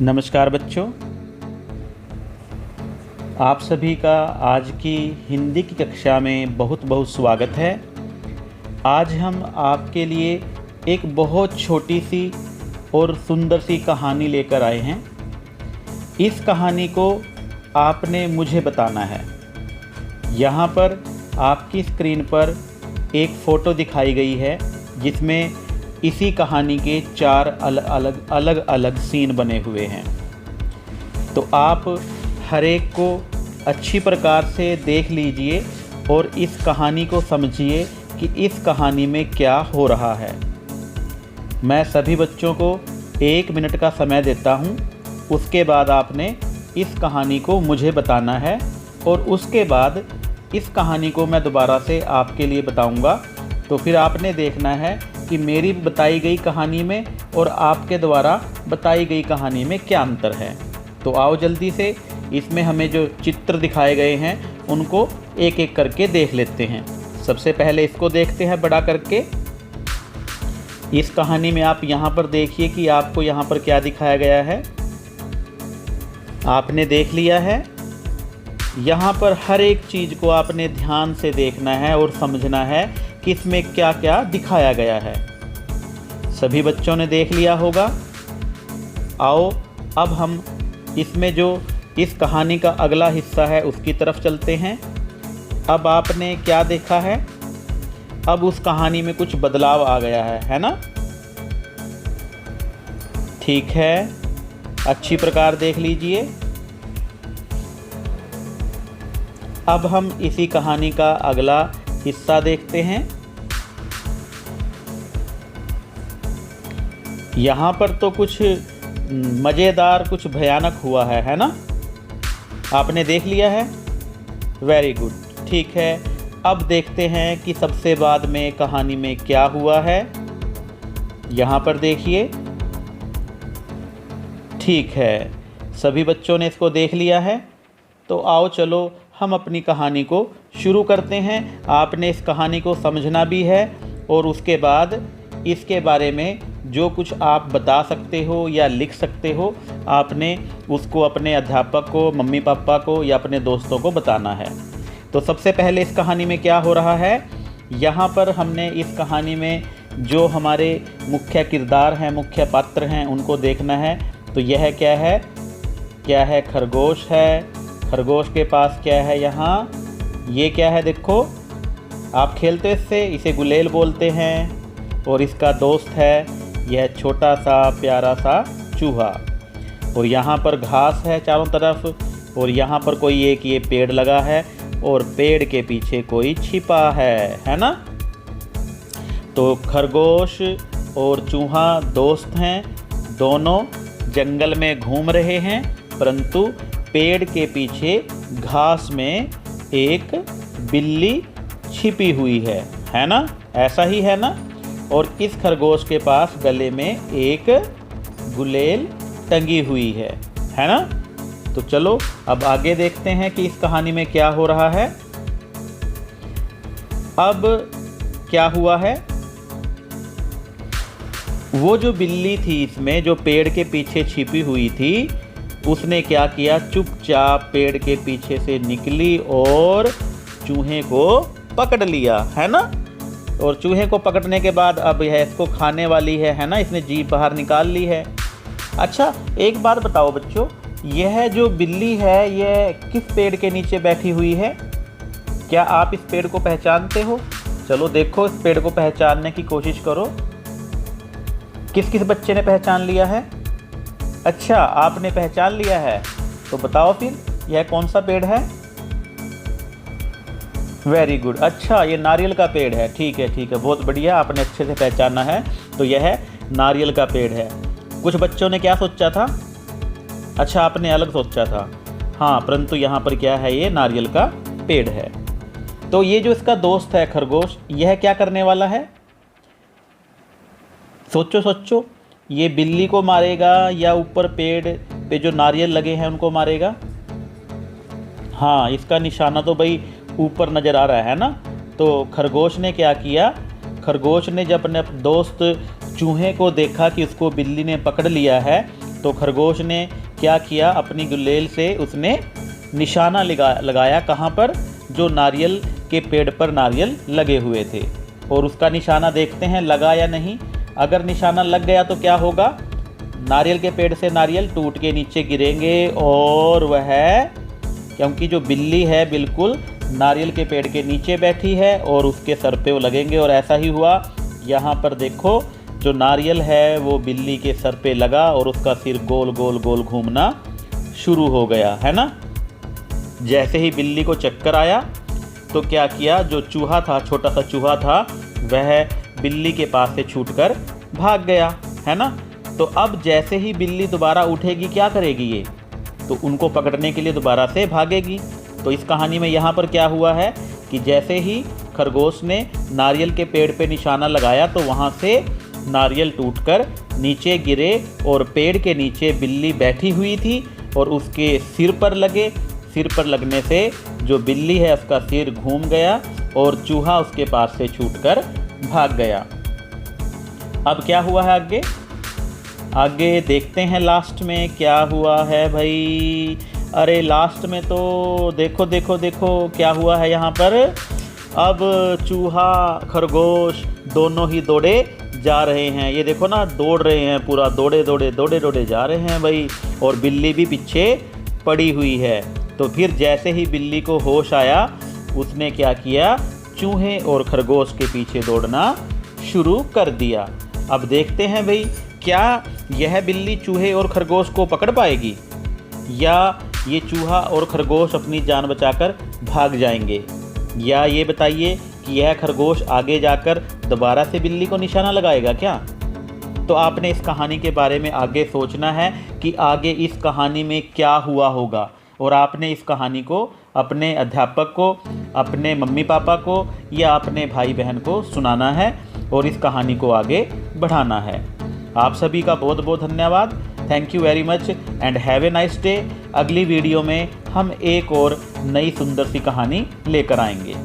नमस्कार बच्चों, आप सभी का आज की हिंदी की कक्षा में बहुत बहुत स्वागत है। आज हम आपके लिए एक बहुत छोटी सी और सुंदर सी कहानी लेकर आए हैं। इस कहानी को आपने मुझे बताना है। यहाँ पर आपकी स्क्रीन पर एक फ़ोटो दिखाई गई है जिसमें इसी कहानी के 4 अलग अलग सीन बने हुए हैं। तो आप हर एक को अच्छी प्रकार से देख लीजिए और इस कहानी को समझिए कि इस कहानी में क्या हो रहा है। मैं सभी बच्चों को 1 मिनट का समय देता हूँ। उसके बाद आपने इस कहानी को मुझे बताना है और उसके बाद इस कहानी को मैं दोबारा से आपके लिए बताऊँगा। तो फिर आपने देखना है कि मेरी बताई गई कहानी में और आपके द्वारा बताई गई कहानी में क्या अंतर है। तो आओ जल्दी से इसमें हमें जो चित्र दिखाए गए हैं उनको एक एक करके देख लेते हैं। सबसे पहले इसको देखते हैं बड़ा करके। इस कहानी में आप यहाँ पर देखिए कि आपको यहाँ पर क्या दिखाया गया है। आपने देख लिया है। यहाँ पर हर एक चीज़ को आपने ध्यान से देखना है और समझना है कि इसमें क्या क्या दिखाया गया है। सभी बच्चों ने देख लिया होगा। आओ अब हम इसमें जो इस कहानी का अगला हिस्सा है उसकी तरफ चलते हैं। अब आपने क्या देखा है? अब उस कहानी में कुछ बदलाव आ गया है ना? ठीक है, अच्छी प्रकार देख लीजिए। अब हम इसी कहानी का अगला हिस्सा देखते हैं। यहाँ पर तो कुछ मज़ेदार, कुछ भयानक हुआ है ना? आपने देख लिया है? वेरी गुड, ठीक है। अब देखते हैं कि सबसे बाद में कहानी में क्या हुआ है। यहाँ पर देखिए। ठीक है, सभी बच्चों ने इसको देख लिया है। तो आओ चलो हम अपनी कहानी को शुरू करते हैं। आपने इस कहानी को समझना भी है और उसके बाद इसके बारे में जो कुछ आप बता सकते हो या लिख सकते हो, आपने उसको अपने अध्यापक को, मम्मी पापा को या अपने दोस्तों को बताना है। तो सबसे पहले इस कहानी में क्या हो रहा है? यहाँ पर हमने इस कहानी में जो हमारे मुख्य किरदार हैं, मुख्य पात्र हैं, उनको देखना है। तो यह क्या है? क्या है? खरगोश है। खरगोश के पास क्या है? यहाँ ये क्या है? देखो, आप खेलते इससे, इसे गुलेल बोलते हैं। और इसका दोस्त है यह छोटा सा प्यारा सा चूहा। और यहाँ पर घास है चारों तरफ और यहाँ पर कोई एक ये पेड़ लगा है और पेड़ के पीछे कोई छिपा है ना? तो खरगोश और चूहा दोस्त हैं। दोनों जंगल में घूम रहे हैं, परंतु पेड़ के पीछे घास में एक बिल्ली छिपी हुई है ना? ऐसा ही है ना? और इस खरगोश के पास गले में एक गुलेल टंगी हुई है ना? तो चलो अब आगे देखते हैं कि इस कहानी में क्या हो रहा है। अब क्या हुआ है? वो जो बिल्ली थी इसमें, जो पेड़ के पीछे छिपी हुई थी, उसने क्या किया? चुपचाप पेड़ के पीछे से निकली और चूहे को पकड़ लिया, है ना? और चूहे को पकड़ने के बाद अब यह इसको खाने वाली है ना? इसने जीभ बाहर निकाल ली है। अच्छा, एक बात बताओ बच्चों, यह जो बिल्ली है यह किस पेड़ के नीचे बैठी हुई है? क्या आप इस पेड़ को पहचानते हो? चलो देखो, इस पेड़ को पहचानने की कोशिश करो। किस किस बच्चे ने पहचान लिया है? अच्छा, आपने पहचान लिया है। तो बताओ फिर यह कौन सा पेड़ है? वेरी गुड, अच्छा ये नारियल का पेड़ है। ठीक है, बहुत बढ़िया, आपने अच्छे से पहचाना है। तो यह नारियल का पेड़ है। कुछ बच्चों ने क्या सोचा था? अच्छा, आपने अलग सोचा था। हाँ, परंतु यहाँ पर क्या है? ये नारियल का पेड़ है। तो ये जो इसका दोस्त है खरगोश, यह क्या करने वाला है? सोचो, ये बिल्ली को मारेगा या ऊपर पेड़ पे जो नारियल लगे हैं उनको मारेगा? हाँ, इसका निशाना तो भाई ऊपर नज़र आ रहा है ना? तो खरगोश ने क्या किया? खरगोश ने जब अपने दोस्त चूहे को देखा कि उसको बिल्ली ने पकड़ लिया है, तो खरगोश ने क्या किया, अपनी गुलेल से उसने निशाना लगाया कहाँ पर, जो नारियल के पेड़ पर नारियल लगे हुए थे। और उसका निशाना देखते हैं लगा या नहीं। अगर निशाना लग गया तो क्या होगा, नारियल के पेड़ से नारियल टूट के नीचे गिरेंगे और वह, क्योंकि जो बिल्ली है बिल्कुल नारियल के पेड़ के नीचे बैठी है और उसके सर पे वो लगेंगे। और ऐसा ही हुआ। यहाँ पर देखो, जो नारियल है वो बिल्ली के सर पे लगा और उसका सिर गोल गोल गोल घूमना शुरू हो गया, है ना। जैसे ही बिल्ली को चक्कर आया तो क्या किया, जो चूहा था, छोटा सा चूहा था, वह बिल्ली के पास से छूटकर भाग गया, है ना। तो अब जैसे ही बिल्ली दोबारा उठेगी क्या करेगी ये, तो उनको पकड़ने के लिए दोबारा से भागेगी। तो इस कहानी में यहाँ पर क्या हुआ है कि जैसे ही खरगोश ने नारियल के पेड़ पे निशाना लगाया तो वहाँ से नारियल टूटकर नीचे गिरे और पेड़ के नीचे बिल्ली बैठी हुई थी और उसके सिर पर लगे। सिर पर लगने से जो बिल्ली है उसका सिर घूम गया और चूहा उसके पास से छूटकर भाग गया। अब क्या हुआ है आगे, आगे देखते हैं लास्ट में क्या हुआ है भाई। अरे लास्ट में तो देखो देखो देखो क्या हुआ है यहाँ पर। अब चूहा खरगोश दोनों ही दौड़े जा रहे हैं, ये देखो ना, दौड़ रहे हैं, पूरा दौड़े दौड़े दौड़े दौड़े जा रहे हैं भाई। और बिल्ली भी पीछे पड़ी हुई है। तो फिर जैसे ही बिल्ली को होश आया उसने क्या किया, चूहे और खरगोश के पीछे दौड़ना शुरू कर दिया। अब देखते हैं भाई, क्या यह बिल्ली चूहे और खरगोश को पकड़ पाएगी या ये चूहा और खरगोश अपनी जान बचाकर भाग जाएंगे, या ये बताइए कि यह खरगोश आगे जाकर दोबारा से बिल्ली को निशाना लगाएगा क्या। तो आपने इस कहानी के बारे में आगे सोचना है कि आगे इस कहानी में क्या हुआ होगा, और आपने इस कहानी को अपने अध्यापक को, अपने मम्मी पापा को या अपने भाई बहन को सुनाना है और इस कहानी को आगे बढ़ाना है। आप सभी का बहुत बहुत धन्यवाद। Thank you very much and have a nice day. अगली वीडियो में हम एक और नई सुंदर सी कहानी लेकर आएंगे।